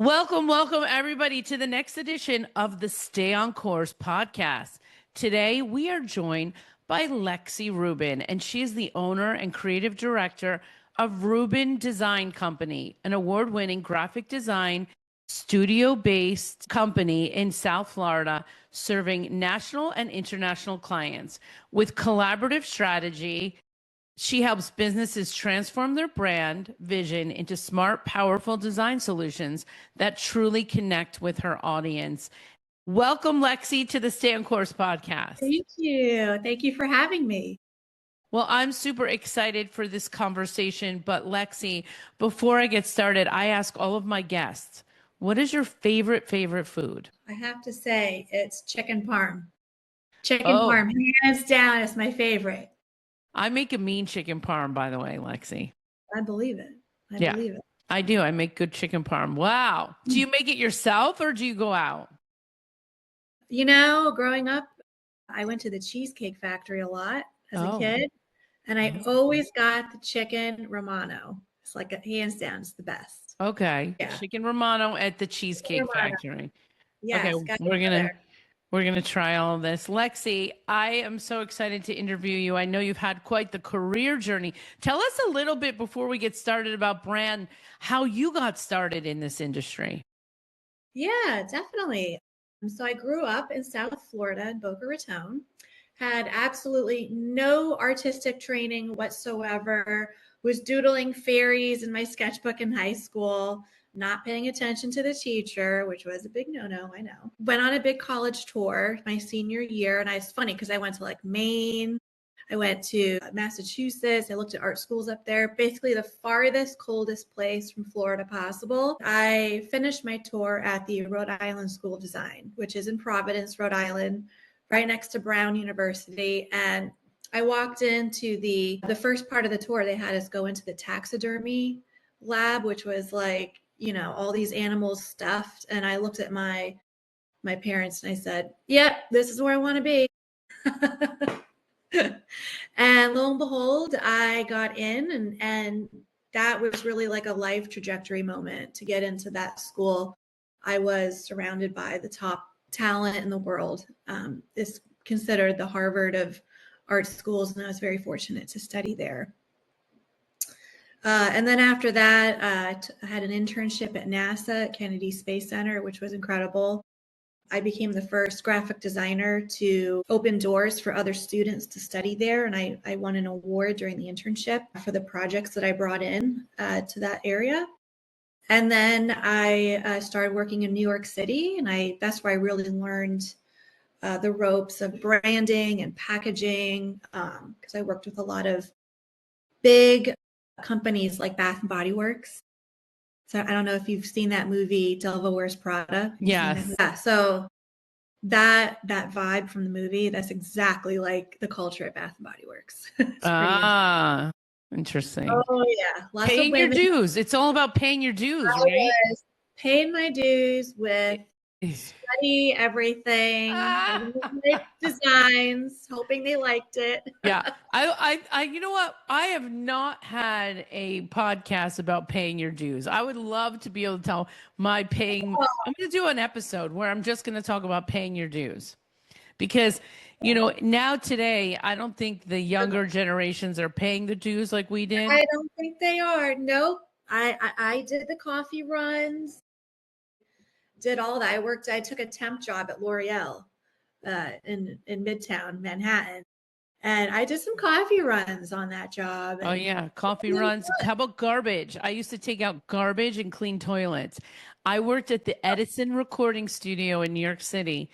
Welcome everybody to the next edition of the Stay on Course podcast. Today we are joined by Lexy Rubin, and she is the owner and creative director of Rubin Design Company, an award-winning graphic design studio-based company in South Florida, serving national and international clients with collaborative strategy. She helps businesses transform their brand vision into smart, powerful design solutions that truly connect with her audience. Welcome, Lexy, to the Stay on Course podcast. Thank you. Thank you for having me. Well, I'm super excited for this conversation, but Lexy, before I get started, I ask all of my guests, what is your favorite food? I have to say it's chicken parm. Chicken parm, hands down, is my favorite. I make a mean chicken parm, by the way, Lexy. I believe it. I believe it. I do. I make good chicken parm. Wow. Do you make it yourself or do you go out? You know, growing up, I went to the Cheesecake Factory a lot as a kid, and I always got the chicken Romano. It's like hands down, it's the best. Okay. Yeah. Chicken Romano at the Cheesecake Factory. Yes, okay, we're gonna try all of this. Lexy, I am so excited to interview you. I know you've had quite the career journey. Tell us a little bit before we get started about brand, how you got started in this industry. Yeah, definitely. So I grew up in South Florida in Boca Raton, had absolutely no artistic training whatsoever, was doodling fairies in my sketchbook in high school, not paying attention to the teacher, which was a big no-no, I know. Went on a big college tour my senior year, and it's funny because I went to like Maine, I went to Massachusetts. I looked at art schools up there, basically the farthest, coldest place from Florida possible. I finished my tour at the Rhode Island School of Design, which is in Providence, Rhode Island, right next to Brown University. And I walked into the first part of the tour. They had us go into the taxidermy lab, which was like, you know, all these animals stuffed. And I looked at my parents and I said, yep, this is where I want to be. And lo and behold, I got in, and that was really like a life trajectory moment to get into that school. I was surrounded by the top talent in the world. It's considered the Harvard of art schools, and I was very fortunate to study there. And then after that, I had an internship at NASA at Kennedy Space Center, which was incredible. I became the first graphic designer to open doors for other students to study there. And I won an award during the internship for the projects that I brought in to that area. And then I started working in New York City, and that's where I really learned the ropes of branding and packaging, because I worked with a lot of big companies like Bath and Body Works. So I don't know if you've seen that movie, Devil Wears Prada. Yes. Yeah. So that vibe from the movie, that's exactly like the culture at Bath and Body Works. Interesting. Oh yeah. Paying your dues. It's all about paying your dues, right? Paying my dues with study everything, designs, hoping they liked it. Yeah. I you know what? I have not had a podcast about paying your dues. I would love to be able to tell I'm going to do an episode where I'm just going to talk about paying your dues. Because, you know, now today, I don't think the younger generations are paying the dues like we did. I don't think they are. Nope. I did the coffee runs, did all that. I took a temp job at L'Oreal in Midtown Manhattan, and I did some coffee runs on that job. Oh yeah, coffee runs. How about garbage? I used to take out garbage and clean toilets. I worked at the Edison recording studio in New York City,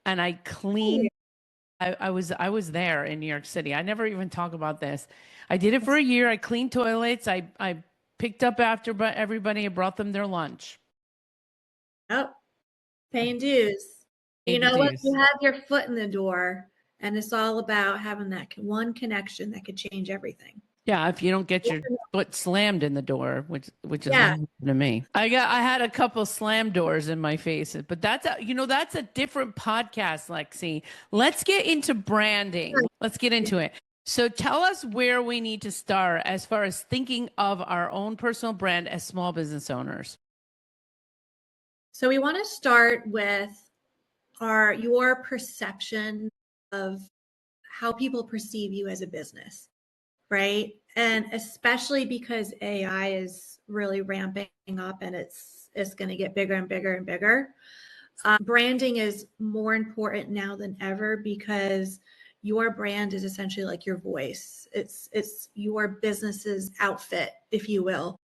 and I cleaned. I was there in New York City. I never even talk about this. I did it for a year. I cleaned toilets. I picked up after everybody. I brought them their lunch. Oh, paying dues. You know what? You have your foot in the door, and it's all about having that one connection that could change everything. Yeah, if you don't get your foot slammed in the door, which is what happened to me. I had a couple slam doors in my face, but that's a different podcast, Lexy. Let's get into branding. Let's get into it. So tell us where we need to start as far as thinking of our own personal brand as small business owners. So we want to start with your perception of how people perceive you as a business, right? And especially because AI is really ramping up and it's going to get bigger and bigger and bigger. Branding is more important now than ever because your brand is essentially like your voice. It's your business's outfit, if you will,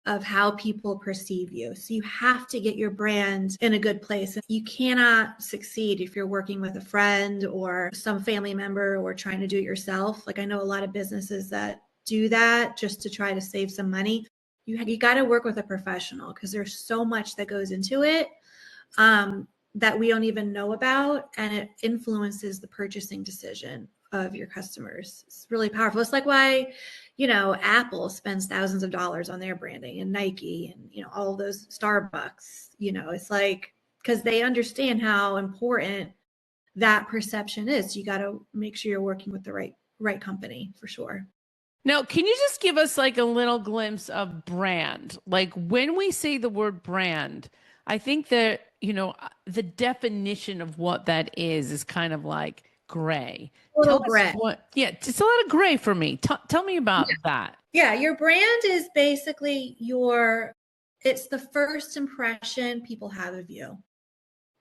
of how people perceive you. So you have to get your brand in a good place. You cannot succeed if you're working with a friend or some family member or trying to do it yourself. Like I know a lot of businesses that do that just to try to save some money. You got to work with a professional because there's so much that goes into it that we don't even know about, and it influences the purchasing decision of your customers. It's really powerful. It's like why, Apple spends thousands of dollars on their branding, and Nike, and all those Starbucks. It's like because they understand how important that perception is. You got to make sure you're working with the right company for sure. Now, can you just give us like a little glimpse of brand? Like when we say the word brand, I think that, the definition of what that is kind of like gray. A little Tell us gray. it's a lot of gray for me. Tell me about that. Yeah, your brand is basically it's the first impression people have of you.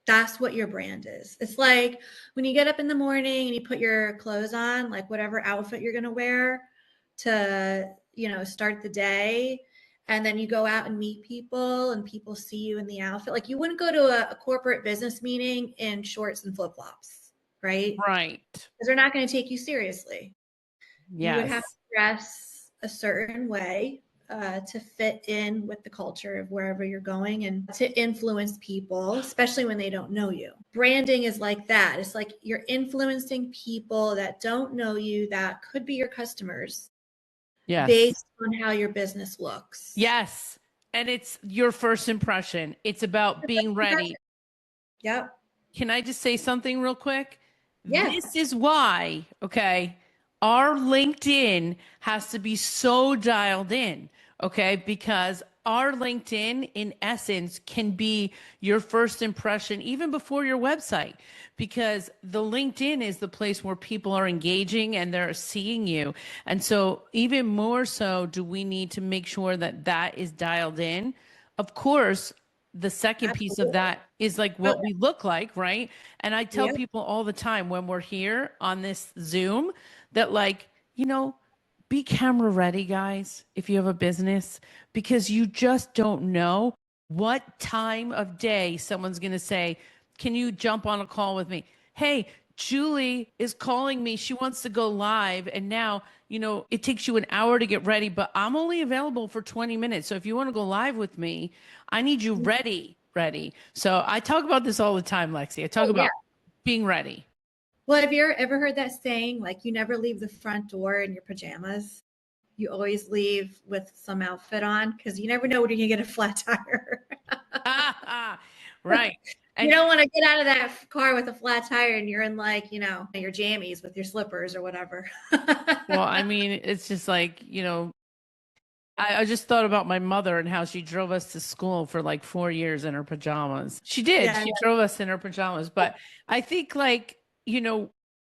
That's what your brand is. It's like when you get up in the morning and you put your clothes on, like whatever outfit you're going to wear to, start the day. And then you go out and meet people and people see you in the outfit. Like you wouldn't go to a corporate business meeting in shorts and flip flops, right? Right. Because they're not going to take you seriously. You would have to Yes. dress a certain way to fit in with the culture of wherever you're going and to influence people, especially when they don't know you. Branding is like that. It's like you're influencing people that don't know you, that could be your customers, Yes. based on how your business looks. Yes. And it's your first impression. It's about being ready. Yep. Can I just say something real quick? Yes. This is why, okay, our LinkedIn has to be so dialed in, okay? Because our LinkedIn, in essence, can be your first impression even before your website, because the LinkedIn is the place where people are engaging and they're seeing you. And so even more so do we need to make sure that that is dialed in. Of course, the second piece of that is like what we look like, right? And I tell people all the time when we're here on this Zoom that like, be camera ready, guys, if you have a business, because you just don't know what time of day someone's going to say, can you jump on a call with me? Hey, Julie is calling me. She wants to go live. And now, it takes you an hour to get ready, but I'm only available for 20 minutes. So if you want to go live with me, I need you ready. So I talk about this all the time, Lexy. I talk about being ready. Well, have you ever heard that saying, like you never leave the front door in your pajamas? You always leave with some outfit on because you never know when you're going to get a flat tire. Right. And you don't want to get out of that car with a flat tire and you're in like, your jammies with your slippers or whatever. Well, I mean, it's just like, I just thought about my mother and how she drove us to school for like 4 years in her pajamas. She did. Yeah, She drove us in her pajamas. But I think like,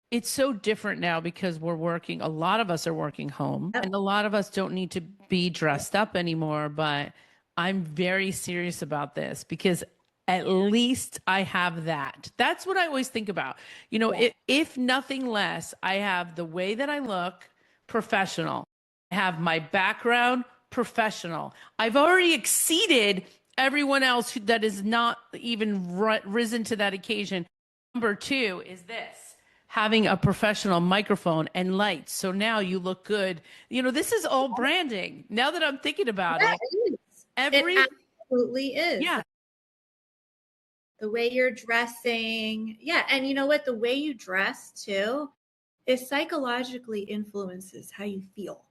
it's so different now because we're working. A lot of us are working home and a lot of us don't need to be dressed up anymore. But I'm very serious about this because at least I have that. That's what I always think about. If nothing less, I have the way that I look, professional. I have my background, professional. I've already exceeded everyone else that is not even risen to that occasion. Number 2 is this. Having a professional microphone and lights. So now you look good. This is all branding. Now that I'm thinking about it. It absolutely is. Yeah. The way you're dressing. Yeah. And you know what? The way you dress too, it psychologically influences how you feel.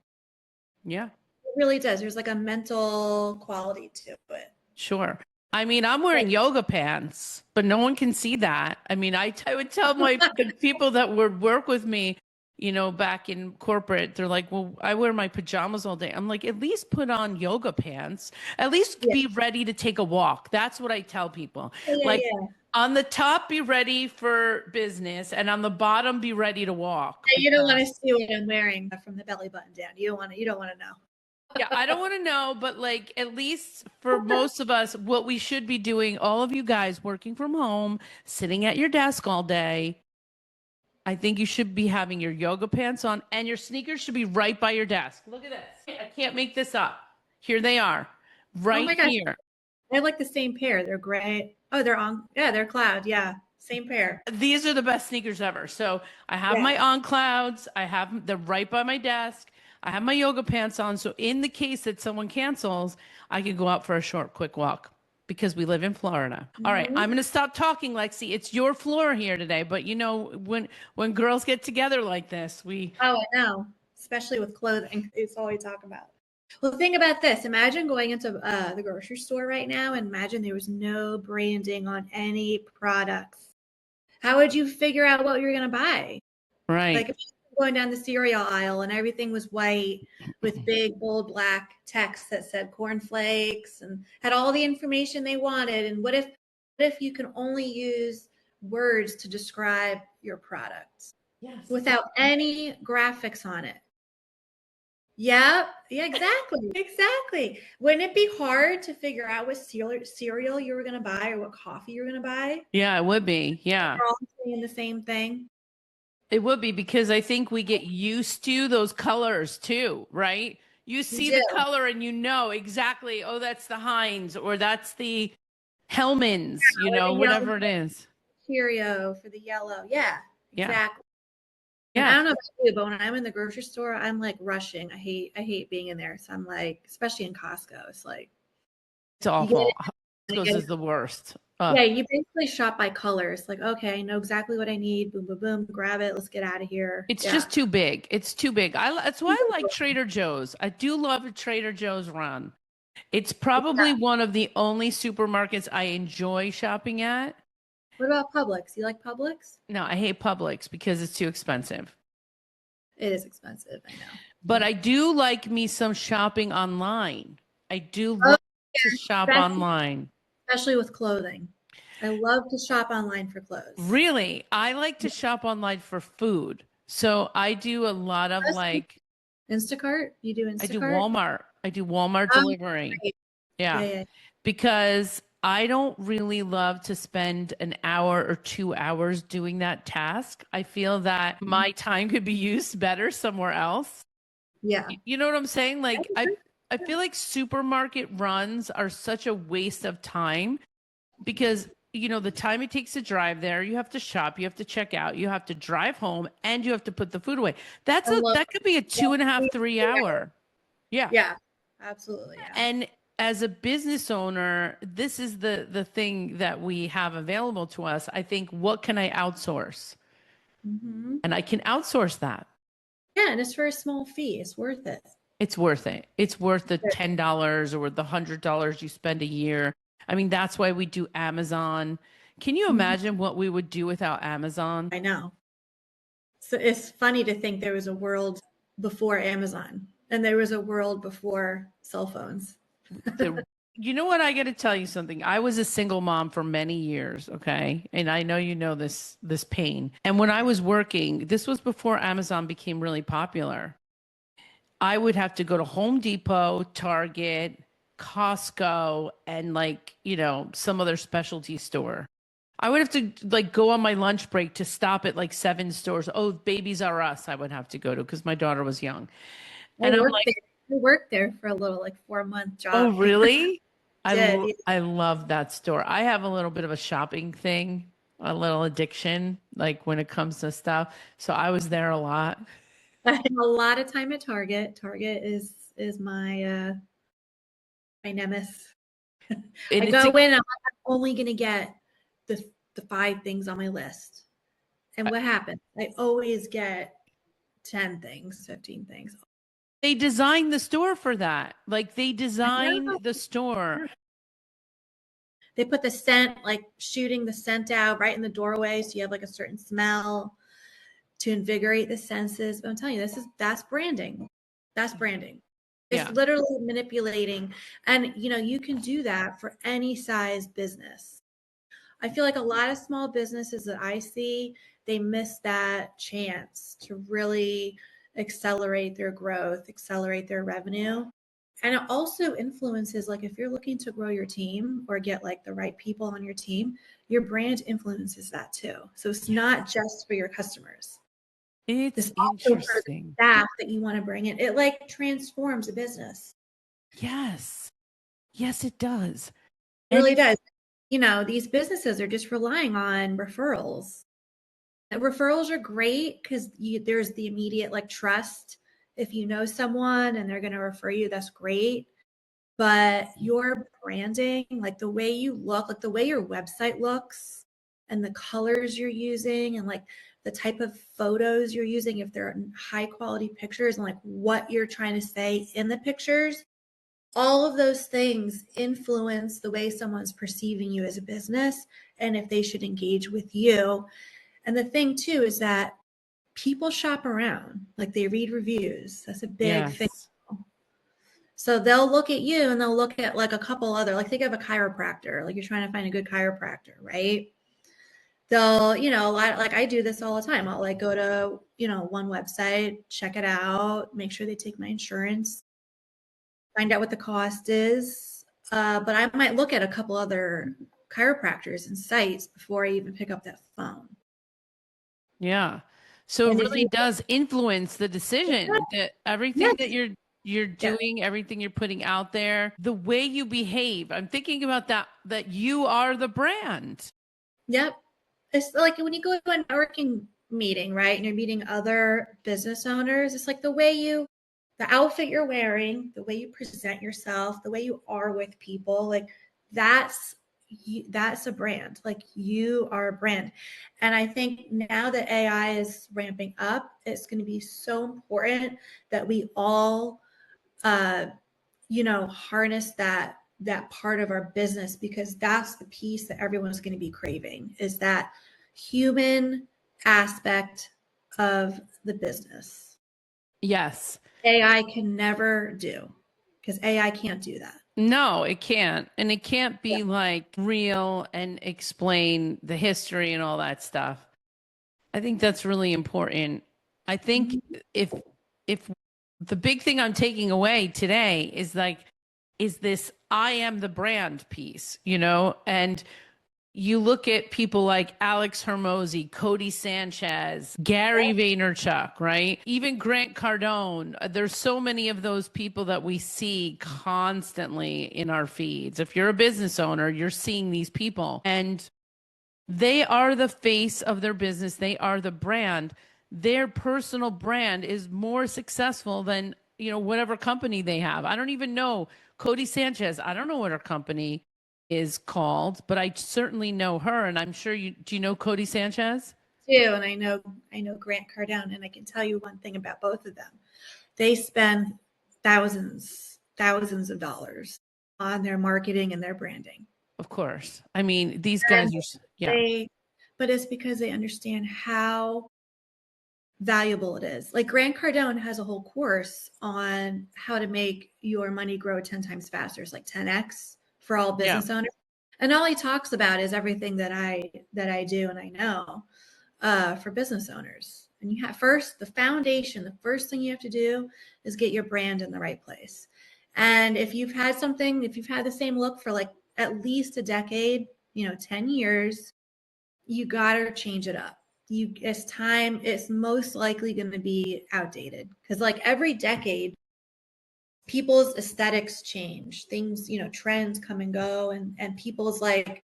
Yeah. It really does. There's like a mental quality to it. Sure. I mean, I'm wearing yoga pants, but no one can see that. I mean, I would tell the people that would work with me, back in corporate, they're like, well, I wear my pajamas all day. I'm like, at least put on yoga pants. At least Yeah. be ready to take a walk. That's what I tell people. Yeah, Like yeah. on the top, be ready for business, and on the bottom, be ready to walk. Yeah, you don't want to see what I'm wearing from the belly button down. You don't want to know. Yeah, I don't want to know, but like at least for most of us, what we should be doing, all of you guys working from home, sitting at your desk all day, I think you should be having your yoga pants on and your sneakers should be right by your desk. Look at this. I can't make this up. Here they are, Oh right my gosh. here. I like the same pair. They're gray. Oh, they're on. Yeah, they're cloud. Yeah. Same pair. These are the best sneakers ever. So I have Yeah. my on clouds. I have they're right by my desk. I have my yoga pants on. So in the case that someone cancels, I can go out for a short, quick walk because we live in Florida. All right, I'm going to stop talking, Lexi. It's your floor here today, but when girls get together like this, Oh, I know. Especially with clothing. It's all we talk about. Well, think about this. Imagine going into the grocery store right now and imagine there was no branding on any products. How would you figure out what you're going to buy? right. Like if you're going down the cereal aisle and everything was white with big, bold, black text that said cornflakes and had all the information they wanted. And what if you can only use words to describe your product Yes. without any graphics on it? Yeah, yeah, exactly. Exactly. Wouldn't it be hard to figure out what cereal you were going to buy or what coffee you're going to buy? Yeah, it would be. Yeah. We're all saying the same thing. It would be because I think we get used to those colors too, right? You You see do. the color and you know exactly, oh, that's the Heinz or that's the Hellman's, Or the yellow whatever it is. Cheerio for the yellow. Yeah, Yeah. exactly. And I Yeah. don't know about you, but when I'm in the grocery store, I'm like rushing. I hate being in there. So I'm like, especially in Costco, it's like It's you get awful. it. Costco's is the worst. Yeah, you basically shop by colors. Like, okay, I know exactly what I need. Boom, boom, boom. Grab it. Let's get out of here. It's Yeah. just too big. It's too big. That's why I like Trader Joe's. I do love a Trader Joe's run. It's probably one of the only supermarkets I enjoy shopping at. What about Publix? You like Publix? No, I hate Publix because it's too expensive. It is expensive. I know. But I do like me some shopping online. I do Oh, love to shop especially, online. especially with clothing. I love to shop online for clothes. Really, I like to shop online for food. So I do a lot of like Instacart? You do I do Instacart? Walmart. I do Walmart Oh, delivery. great. Yeah. Yeah. Because I don't really love to spend an hour or 2 hours doing that task. I feel that my time could be used better somewhere else. Yeah. You know what I'm saying? Like I feel like supermarket runs are such a waste of time because the time it takes to drive there, you have to shop, you have to check out, you have to drive home, and you have to put the food away. That could be a 2.5, 3 hour. Yeah. Yeah. Absolutely. Yeah. And as a business owner, this is the thing that we have available to us. I think, what can I outsource? Mm-hmm. And I can outsource that. Yeah, and it's for a small fee. It's worth it. It's worth it. It's worth the $10 or the $100 you spend a year. I mean, that's why we do Amazon. Can you imagine what we would do without Amazon? I know. So it's funny to think there was a world before Amazon and there was a world before cell phones. You know what? I got to tell you something. I was a single mom for many years, okay? And I know you know this pain. And when I was working, this was before Amazon became really popular. I would have to go to Home Depot, Target, Costco, and some other specialty store. I would have to go on my lunch break to stop at 7 stores. Oh, Babies R Us I would have to go to because my daughter was young. And I'm like, I worked there for a little 4-month job. oh, really? Yeah. I love that store. I have a little bit of a shopping thing, a little addiction, when it comes to stuff. So I was there a lot. I have a lot of time at Target. Target is my nemesis. I go in, I'm only going to get the 5 things on my list. And what happens? I always get 10 things, 15 things. They designed the store for that. They designed the store. They put the scent, shooting the scent out right in the doorway. So you have a certain smell. to invigorate the senses. But I'm telling you, that's branding. That's branding. It's Yeah. literally manipulating. And you can do that for any size business. I feel like a lot of small businesses that I see, they miss that chance to really accelerate their growth, accelerate their revenue. And it also influences, like, if you're looking to grow your team or get like the right people on your team, your brand influences that too. So it's not just for your customers. It's It's also for the interesting. staff that you want to bring in. It like transforms a business. Yes. Yes, it does. It And really does. These businesses are just relying on referrals. And referrals are great because there's the immediate like trust. If you know someone and they're going to refer you, that's great. But your branding, like the way you look, like the way your website looks and the colors you're using and like the type of photos you're using, if they're high quality pictures and like what you're trying to say in the pictures, all of those things influence the way someone's perceiving you as a business and if they should engage with you. And the thing too is that people shop around, like they read reviews. That's a big thing. yes. So they'll look at you and they'll look at like a couple other, like think of a chiropractor, like you're trying to find a good chiropractor, right? They'll, like I do this all the time. I'll like go to, one website, check it out, make sure they take my insurance, find out what the cost is. But I might look at a couple other chiropractors and sites before I even pick up that phone. Yeah. So it And if really you, does influence the decision that everything that yes, you're yeah, doing, everything you're putting out there, the way you behave. I'm thinking about that you are the brand. yep. It's like when you go to a networking meeting, right? And you're meeting other business owners, it's like the outfit you're wearing, the way you present yourself, the way you are with people, like that's that's a brand. Like you are a brand. And I think now that AI is ramping up, it's going to be so important that we all uh harness that part of our business, because that's the piece that everyone's going to be craving, is that human aspect of the business. Yes. AI can never do, because AI can't do that. No, it can't. And it can't Yeah. be like real and explain the history and all that stuff. I think that's really important. I think Mhm. if if the big thing I'm taking away today is like is this I am the brand piece, and you look at people like Alex Hermosi, Cody Sanchez, Gary Vaynerchuk, right? Even Grant Cardone. There's so many of those people that we see constantly in our feeds. If you're a business owner, you're seeing these people and they are the face of their business. They are the brand. Their personal brand is more successful than, whatever company they have. I don't even know Cody Sanchez. I don't know what her company is called, but I certainly know her. And I'm sure do you know Cody Sanchez? Too, and I know Grant Cardone, and I can tell you one thing about both of them. They spend thousands of dollars on their marketing and their branding. Of course. I mean, these guys And are, yeah, they but it's because they understand how valuable it is. Like Grant Cardone has a whole course on how to make your money grow 10 times faster. It's like 10x for all yeah, business owners. And all he talks about is everything that I do and I know for business owners. And you have first the foundation, the first thing you have to do is get your brand in the right place. And if you've had the same look for like at least a decade, 10 years, you gotta change it up. It's most likely going to be outdated, because like every decade people's aesthetics change, things, trends come and go, and people's like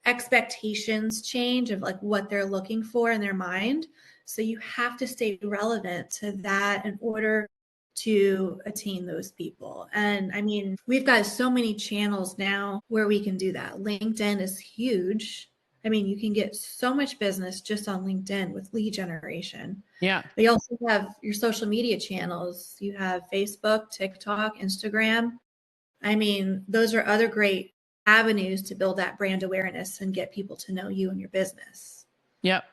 expectations change of like what they're looking for in their mind. So you have to stay relevant to that in order to attain those people. And I mean, we've got so many channels now where we can do that. LinkedIn is huge. I mean, you can get so much business just on LinkedIn with lead generation. yeah. But you also have your social media channels. You have Facebook, TikTok, Instagram. I mean, those are other great avenues to build that brand awareness and get people to know you and your business. Yep.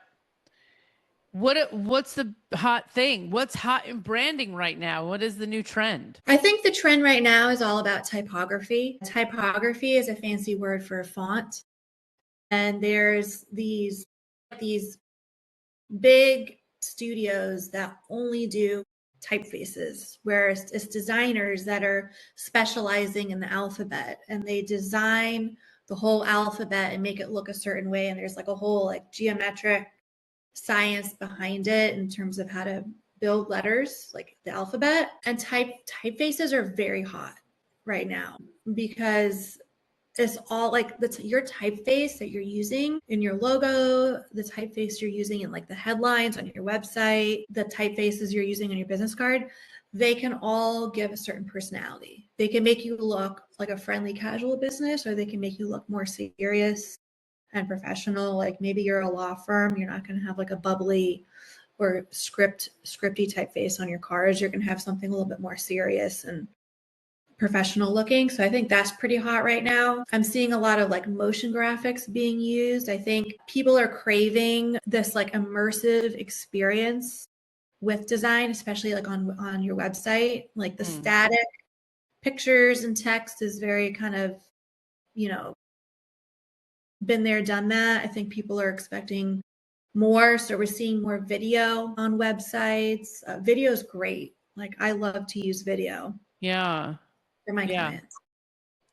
What's the hot thing? What's hot in branding right now? What is the new trend? I think the trend right now is all about typography. Typography is a fancy word for a font. And there's these big studios that only do typefaces, whereas it's designers that are specializing in the alphabet, and they design the whole alphabet and make it look a certain way. And there's like a whole like geometric science behind it in terms of how to build letters like the alphabet. And typefaces are very hot right now because it's all like your typeface that you're using in your logo, the typeface you're using in like the headlines on your website, the typefaces you're using on your business card. They can all give a certain personality. They can make you look like a friendly, casual business, or they can make you look more serious and professional. Like maybe you're a law firm, you're not going to have like a bubbly or scripty typeface on your cards. You're going to have something a little bit more serious and professional looking. So I think that's pretty hot right now. I'm seeing a lot of like motion graphics being used. I think people are craving this like immersive experience with design, especially like on your website. Like the static pictures and text is very kind of, been there, done that. I think people are expecting more. So we're seeing more video on websites. Video is great. Like I love to use video Yeah. for my Yeah. clients.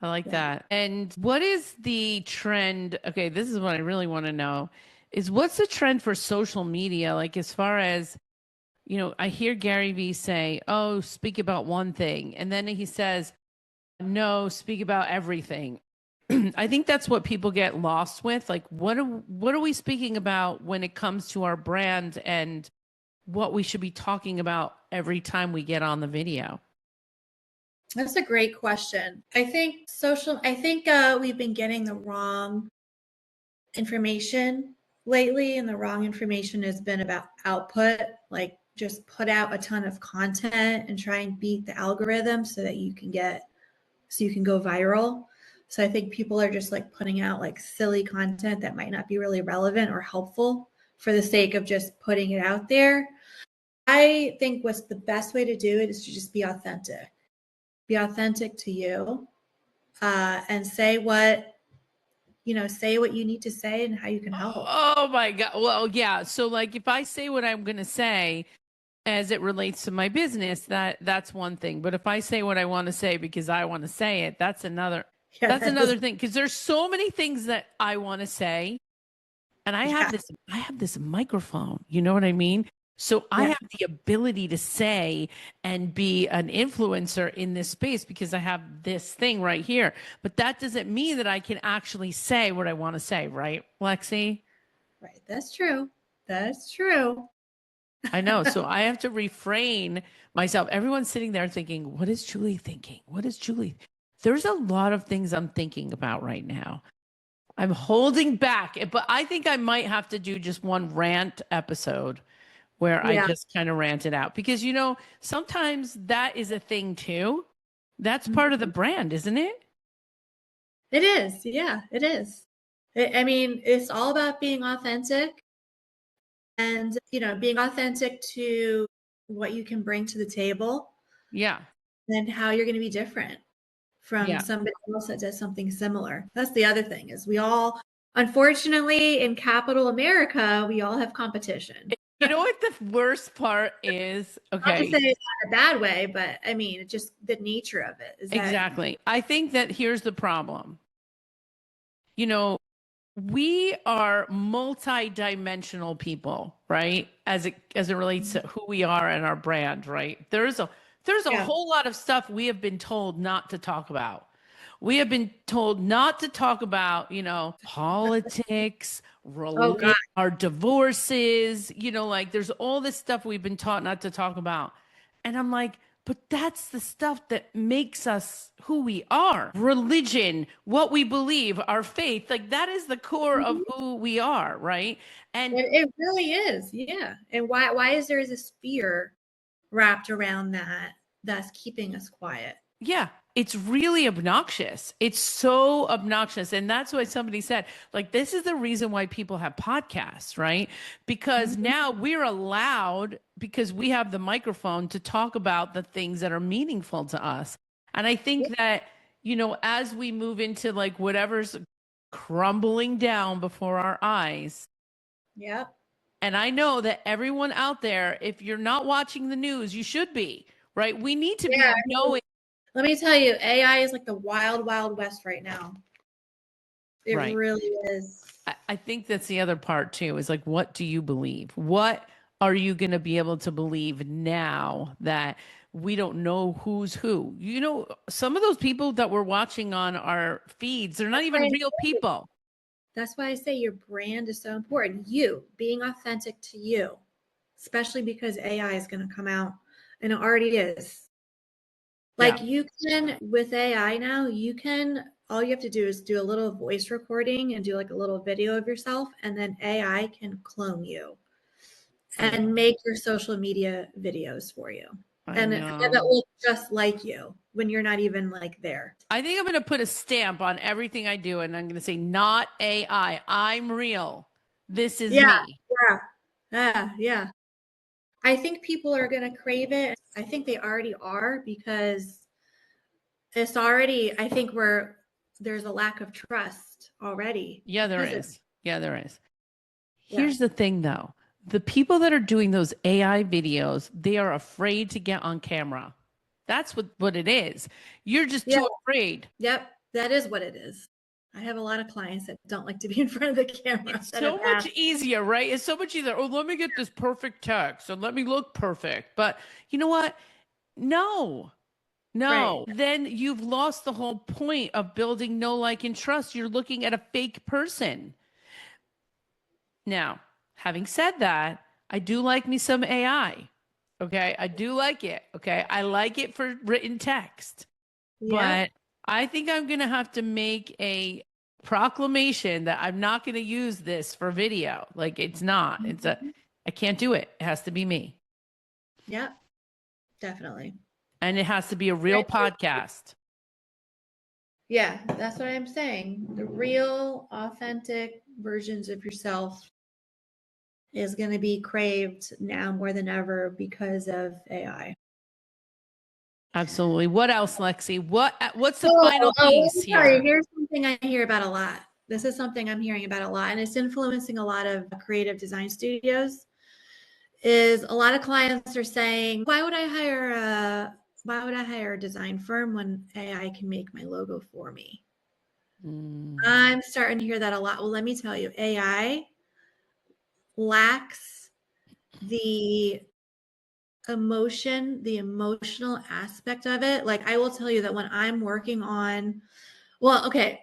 I like that. And what is the trend? Okay, this is what I really want to know is what's the trend for social media? Like as far as, I hear Gary Vee say, "Oh, speak about one thing." And then he says, "No, speak about everything." I think that's what people get lost with. Like what are we speaking about when it comes to our brand and what we should be talking about every time we get on the video? That's a great question. I think we've been getting the wrong information lately, and the wrong information has been about output, like just put out a ton of content and try and beat the algorithm so you can go viral. So I think people are just like putting out like silly content that might not be really relevant or helpful for the sake of just putting it out there. I think what's the best way to do it is to just be authentic. Be authentic to you, and say what you need to say and how you can help. Oh my God. Well, yeah. So like if I say what I'm going to say as it relates to my business, that's one thing. But if I say what I want to say because I want to say it, that's another Yeah, that's another thing because there's so many things that I want to say and I have this microphone, you know what I mean? So I yeah, have the ability to say and be an influencer in this space because I have this thing right here. But that doesn't mean that I can actually say what I want to say, right, Lexi? right. That's true. That's true. I know. So I have to refrain myself. Everyone's sitting there thinking, what is Julie thinking? What is Julie? There's a lot of things I'm thinking about right now. I'm holding back, but I think I might have to do just one rant episode where I Yeah, just kind of rant it out because, sometimes that is a thing too. That's part of the brand, isn't it? it is. Yeah, it is. I mean, it's all about being authentic and, being authentic to what you can bring to the table Yeah. and how you're going to be different from Yeah. somebody else that does something similar. That's the other thing is we all, unfortunately, in capital America, we all have competition. You know what the worst part is? Not to Okay. say it's not a bad way, but I mean, it's just the nature of it is that, Exactly. I think that here's the problem. You know, we are multi-dimensional people, right? As it relates to who we are and our brand, right? There's a yeah. whole lot of stuff we have been told not to talk about. We have been told not to talk about, politics, Oh God. our divorces, like there's all this stuff we've been taught not to talk about. And I'm like, but that's the stuff that makes us who we are. Religion, what we believe, our faith, like that is the core of Mhm. who we are, right? And It really is. Yeah. And why is there this fear wrapped around that that's keeping us quiet? yeah, it's really obnoxious. It's so obnoxious. And that's why somebody said, like, this is the reason why people have podcasts, right? Because Mhm. now we're allowed, because we have the microphone to talk about the things that are meaningful to us. And I think that, as we move into like whatever's crumbling down before our eyes, Yep. and I know that everyone out there, if you're not watching the news, you should be, right? We need to Yeah. be knowing. Let me tell you, AI is like the wild, wild west right now. It Right. really is. I think that's the other part too, is like, what do you believe? What are you going to be able to believe now that we don't know who's who? Some of those people that we're watching on our feeds, they're not That's why even real people. That's why I say your brand is so important. You being authentic to you, especially because AI is going to come out and it already is. Yeah. Like you can, with AI now, all you have to do is do a little voice recording and do like a little video of yourself, and then AI can clone you Yeah. and make your social media videos for you. I And have it know. look just like you when you're not even like there. I think I'm going to put a stamp on everything I do, and I'm going to say, not AI. I'm real. This is Yeah, me. yeah, yeah. I think people are going to crave it. I think they already are because it's already, I think there's a lack of trust already Yeah, there because of, is. Yeah, there is. yeah, Here's the thing though. The people that are doing those AI videos, they are afraid to get on camera. That's what it is. You're just yeah, too afraid. yep, that is what it is. I have a lot of clients that don't like to be in front of the camera It's that have so much asked. easier, right? It's so much easier. Oh, let me get this perfect text and let me look perfect. But you know what? No. Right. No. Then you've lost the whole point of building know, like, and trust. You're looking at a fake person. Now, having said that, I do like me some AI. Okay. I do like it. Okay. I like it for written text, Yep. but I think I'm going to have to make a proclamation that I'm not going to use this for video. Like, it's not, Mhm. I can't do it. It has to be me. Yep. Definitely. And it has to be a real podcast. Yeah, that's what I'm saying. The real, authentic versions of yourself is going to be craved now more than ever because of AI. Absolutely. What else, Lexi? What's the Oh, final let piece me tell you, here? here's something I hear about a lot. This is something I'm hearing about a lot, and it's influencing a lot of creative design studios. Is a lot of clients are saying, why would I hire a design firm when AI can make my logo for me? Mm, I'm starting to hear that a lot. Well, let me tell you, AI lacks the the emotional aspect of it. Like I will tell you that when I'm working on, well, okay,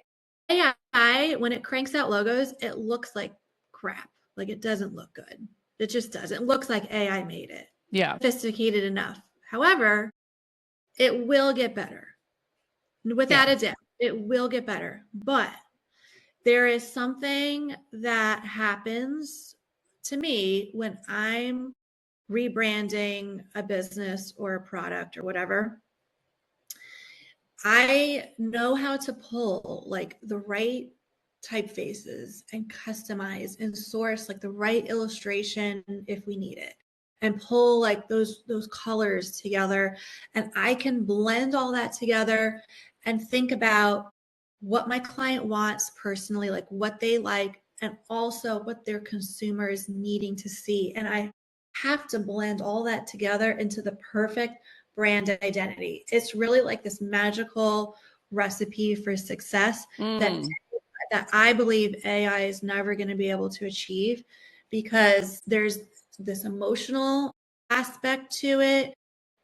AI, when it cranks out logos, it looks like crap. Like it doesn't look good. It just doesn't. It looks like AI made it. yeah. Sophisticated enough. However, it will get better. Yeah. Without a doubt, it will get better. But there is something that happens to me when I'm rebranding a business or a product or whatever. I know how to pull like the right typefaces and customize and source like the right illustration if we need it, and pull like those colors together, and I can blend all that together and think about what my client wants personally, like what they like, and also what their consumer is needing to see, and I have to blend all that together into the perfect brand identity. It's really like this magical recipe for success that Mm, I believe AI is never going to be able to achieve, because there's this emotional aspect to it.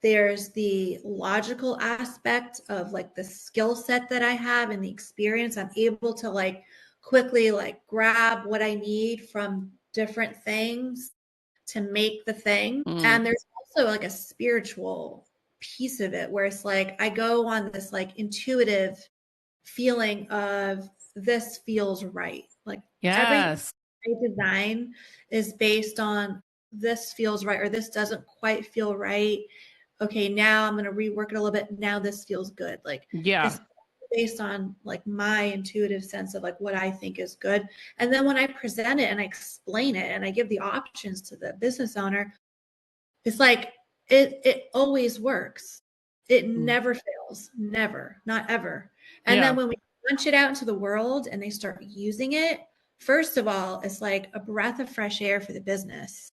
There's the logical aspect of like the skill set that I have and the experience. I'm able to like quickly like grab what I need from different things to make the thing. mm. And there's also like a spiritual piece of it where it's like I go on this like intuitive feeling of this feels right. Like everything Yes. I design is based on this feels right or this doesn't quite feel right. okay, now I'm going to rework it a little bit. Now this feels good. Like Yeah. this based on like my intuitive sense of like what I think is good. And then when I present it and I explain it and I give the options to the business owner, it's like it always works. It never fails, never, not ever. And Yeah. then when we launch it out into the world and they start using it, first of all, it's like a breath of fresh air for the business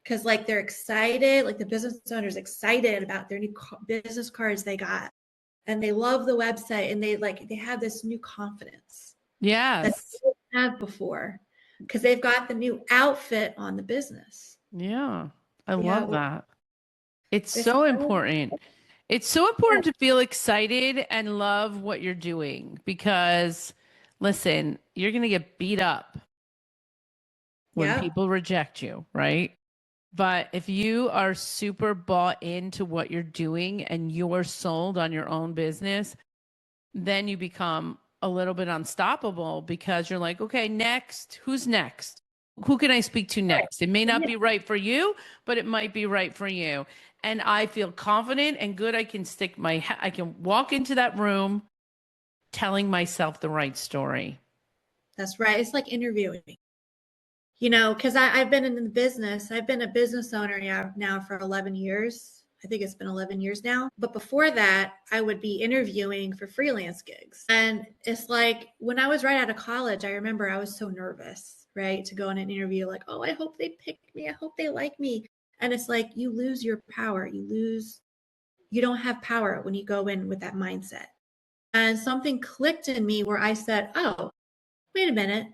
because like they're excited, like the business owner's excited about their new business cards they got, and they love the website, and they have this new confidence that they Yes. didn't have before because they've got the new outfit on the business. Yeah. I Yeah, love that. It's it's so so important. It's so yeah, important to feel excited and love what you're doing because, listen, you're going to get beat up when yeah, people reject you, right? But if you are super bought into what you're doing and you're sold on your own business, then you become a little bit unstoppable because you're like, okay, next, who's next? Who can I speak to next? It may not yeah. be right for you, but it might be right for you. And I feel confident and good. I can I can walk into that room telling myself the right story. That's right. It's like interviewing, because I've been in the business. I've been a business owner now for 11 years. I think it's been 11 years now. But before that, I would be interviewing for freelance gigs. And it's like when I was right out of college, I remember I was so nervous, right, to go on an interview like, oh, I hope they pick me. I hope they like me. And it's like you lose your power. You don't have power when you go in with that mindset. And something clicked in me where I said, oh, wait a minute.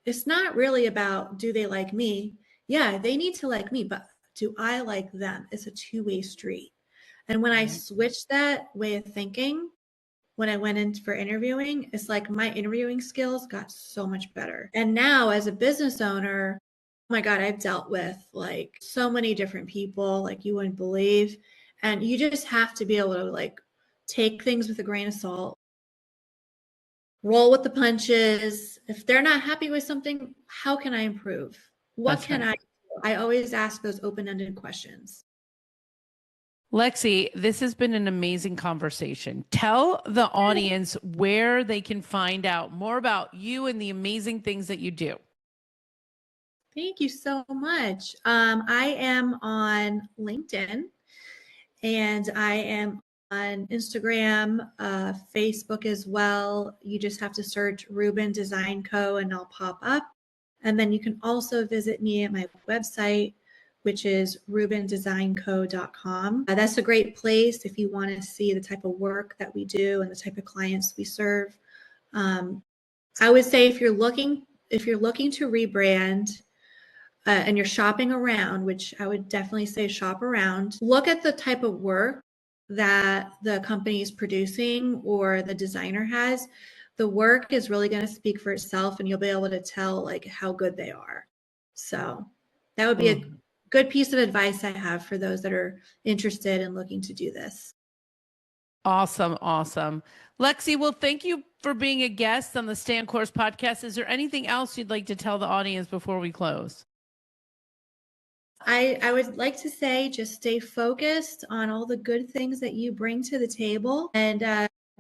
It's not really about do they like me? Yeah, they need to like me, but do I like them? It's a two-way street. And when I Right. switched that way of thinking, when I went in for interviewing, it's like my interviewing skills got so much better. And now as a business owner, oh my God, I've dealt with like so many different people, like you wouldn't believe. And you just have to be able to like take things with a grain of salt, roll with the punches. If they're not happy with something, how can I improve? What That's can right. I do? I always ask those open-ended questions. Lexi, this has been an amazing conversation. Tell the audience where they can find out more about you and the amazing things that you do. Thank you so much. I am on LinkedIn and I am on Instagram, Facebook as well. You just have to search Rubin Design Co. and I'll pop up. And then you can also visit me at my website, which is rubindesignco.com. That's a great place if you want to see the type of work that we do and the type of clients we serve. I would say if you're looking to rebrand, and you're shopping around, which I would definitely say shop around, look at the type of work that the company is producing or the designer has. The work is really going to speak for itself and you'll be able to tell like how good they are. So that would be a Mm. good piece of advice I have for those that are interested in looking to do this. Awesome. Awesome. Lexi, well, thank you for being a guest on the Stay on Course podcast. Is there anything else you'd like to tell the audience before we close? I would like to say just stay focused on all the good things that you bring to the table and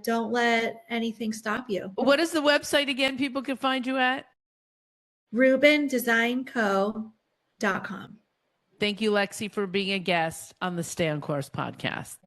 don't let anything stop you. What is the website again people can find you at? rubindesignco.com. Thank you, Lexi, for being a guest on the Stay on Course podcast.